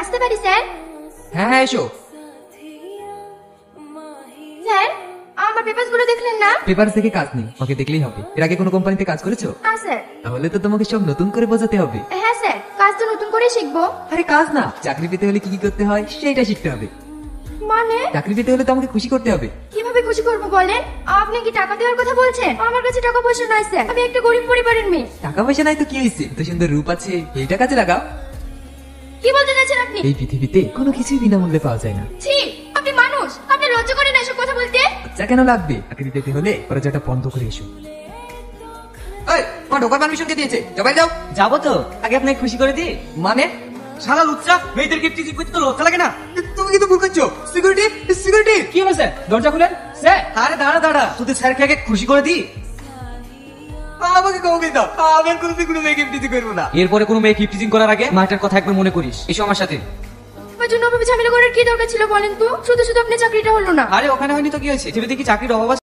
আসতে পারি স্যার? হ্যাঁ হ্যাঁ এসো। স্যার, আমার পেপারস গুলো দেখলেন না? পেপার থেকে কাজ নেই, ওকে দেখলেই হবে। এর আগে কোনো কোম্পানিতে কাজ করেছো? হ্যাঁ স্যার। তাহলে তো তোমাকে সব নতুন করে বোঝাতে হবে। হ্যাঁ স্যার, কাজ তো নতুন করে শিখবো। আরে কাজ না, চাকরি পেতে হলে কি কি করতে হয় সেইটা শিখতে হবে। মানে চাকরি পেতে হলে তো আমাকে খুশি করতে হবে। কিভাবে খুশি করবো বলেন? আপনি কি টাকা দেওয়ার কথা বলছেন? আমার কাছে টাকা পয়সা নাই স্যার, আমি একটা গরিব পরিবারের মেয়ে। টাকা পয়সা নাই তো কি হয়েছে, তো সুন্দর রূপ আছে, এইটা কাজে লাগাও। কি বলতে চাচ্ছেন আপনি? এই পৃথিবীতে কোনো কিছুই বিনামূল্যে পাওয়া যায় না। ছি, আপনি মানুষ, আপনি লজ্জা করেন না এসব কথা বলতে? লজ্জা কেন লাগবে? চাকরি পেতে হলে পরাজয়টা বন্ধ করে এসো। এই, তোমার ঢোকার পারমিশন কে দিয়েছে? যাবাই যাও। যাবো তো, আগে আপনাকে খুশি করে দিই। মানে সারা লুচ্চা মেয়েদেরকে টিচিং করতে তো লজ্জা লাগে না? তুমি কিন্তু ভুল করছো। Security security. কি হলো স্যার, দরজা খুলেন। স্যার আরে দাঁড়া দাঁড়া, তোদের স্যারকে আগে খুশি করে দিই। আমাকে কাউকে দাও, আমি আর কোনোদিন কোনো মেয়েকে টিচিং করবো না। এরপরে কোনো মেয়ে কিপ টিচিং করার আগে মাটার কথা একবার মনে করিস। এসো আমার সাথে। আমার জন্য ওভাবে ঝামেলা করার কি দরকার ছিল বলেন তো? শুধু শুধু আপনার চাকরিটা হলো না। আরে ওখানে হয়নি তো কি হয়েছে, ছেলে দেখি চাকরির অভাব আছে।